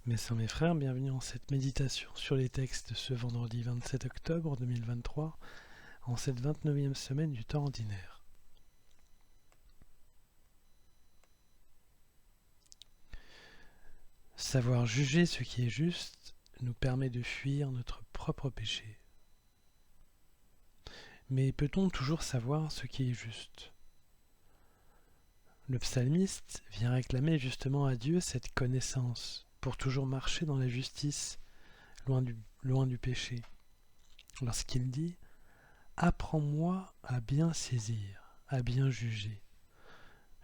Mes sœurs, mes frères, bienvenue en cette méditation sur les textes de ce vendredi 27 octobre 2023, en cette 29e semaine du temps ordinaire. Savoir juger ce qui est juste nous permet de fuir notre propre péché. Mais peut-on toujours savoir ce qui est juste ? Le psalmiste vient réclamer justement à Dieu cette connaissance pour toujours marcher dans la justice, loin du péché. Lorsqu'il dit « Apprends-moi à bien saisir, à bien juger.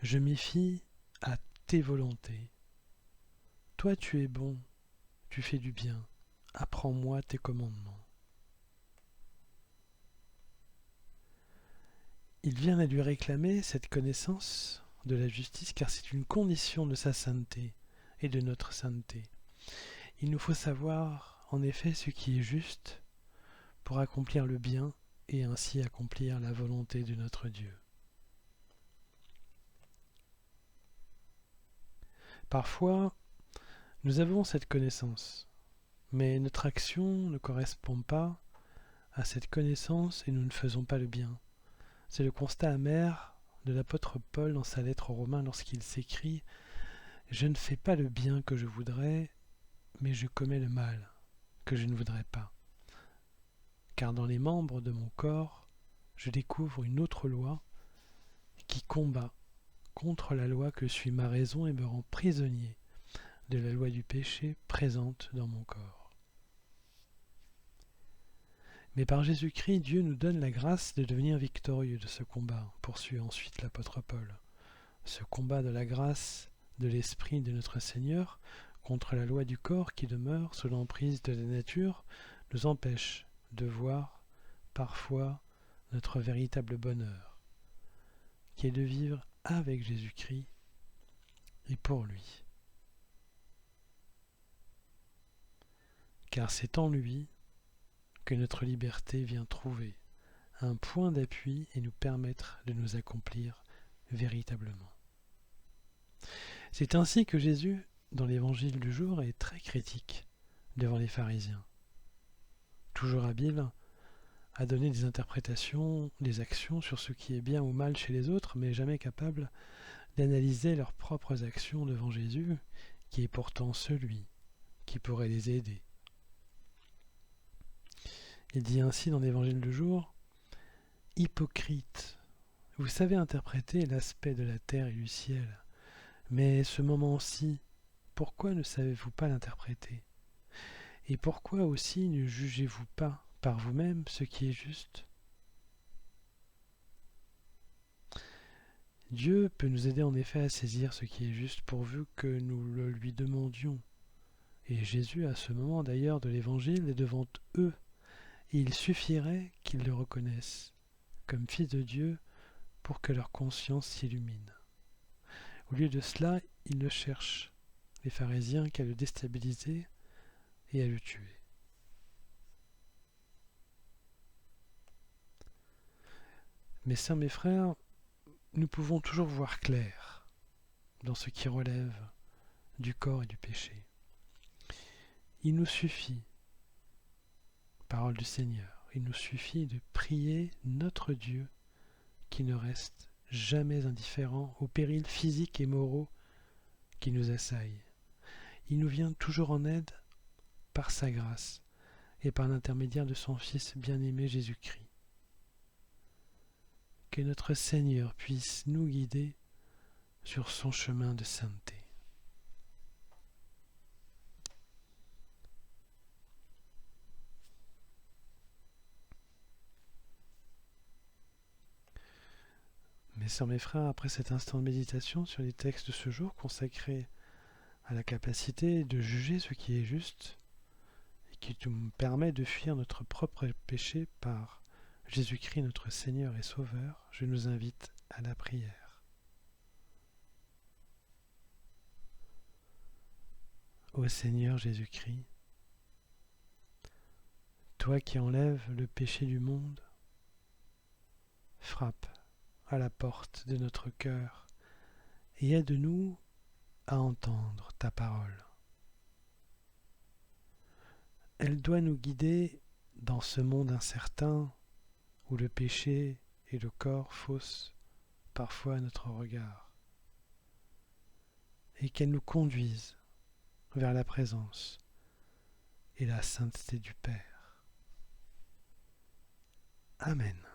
Je m'y fie à tes volontés. Toi tu es bon, tu fais du bien. Apprends-moi tes commandements. » Il vient à lui réclamer cette connaissance de la justice car c'est une condition de sa sainteté et de notre sainteté. Il nous faut savoir en effet ce qui est juste pour accomplir le bien et ainsi accomplir la volonté de notre Dieu. Parfois, nous avons cette connaissance, mais notre action ne correspond pas à cette connaissance et nous ne faisons pas le bien. C'est le constat amer de l'apôtre Paul dans sa lettre aux Romains lorsqu'il s'écrit « Je ne fais pas le bien que je voudrais, mais je commets le mal que je ne voudrais pas. Car dans les membres de mon corps, je découvre une autre loi qui combat contre la loi que suit ma raison et me rend prisonnier de la loi du péché présente dans mon corps. » Mais par Jésus-Christ, Dieu nous donne la grâce de devenir victorieux de ce combat, poursuit ensuite l'apôtre Paul. Ce combat de la grâce de l'Esprit de notre Seigneur contre la loi du corps qui demeure sous l'emprise de la nature nous empêche de voir parfois notre véritable bonheur, qui est de vivre avec Jésus-Christ et pour lui. Car c'est en lui que notre liberté vient trouver un point d'appui et nous permettre de nous accomplir véritablement. C'est ainsi que Jésus, dans l'évangile du jour, est très critique devant les pharisiens. Toujours habile à donner des interprétations, des actions sur ce qui est bien ou mal chez les autres, mais jamais capable d'analyser leurs propres actions devant Jésus, qui est pourtant celui qui pourrait les aider. Il dit ainsi dans l'évangile du jour « Hypocrite, vous savez interpréter l'aspect de la terre et du ciel, mais ce moment-ci, pourquoi ne savez-vous pas l'interpréter ? Et pourquoi aussi ne jugez-vous pas par vous-même ce qui est juste ? » Dieu peut nous aider en effet à saisir ce qui est juste pourvu que nous le lui demandions. Et Jésus, à ce moment d'ailleurs de l'Évangile, est devant eux, et il suffirait qu'ils le reconnaissent comme fils de Dieu pour que leur conscience s'illumine. Au lieu de cela, ils ne cherchent, les pharisiens, qu'à le déstabiliser et à le tuer. Mes sœurs, mes frères, nous pouvons toujours voir clair dans ce qui relève du corps et du péché. Il nous suffit, parole du Seigneur, il nous suffit de prier notre Dieu qui ne reste jamais indifférent aux périls physiques et moraux qui nous assaillent. Il nous vient toujours en aide par sa grâce et par l'intermédiaire de son Fils bien-aimé Jésus-Christ. Que notre Seigneur puisse nous guider sur son chemin de sainteté. Mes sœurs, mes frères, après cet instant de méditation sur les textes de ce jour consacrés à la capacité de juger ce qui est juste et qui nous permet de fuir notre propre péché par Jésus-Christ notre Seigneur et Sauveur, je nous invite à la prière. Ô Seigneur Jésus-Christ, toi qui enlèves le péché du monde, frappe à la porte de notre cœur et aide-nous à entendre ta parole. Elle doit nous guider dans ce monde incertain où le péché et le corps faussent parfois notre regard, et qu'elle nous conduise vers la présence et la sainteté du Père. Amen.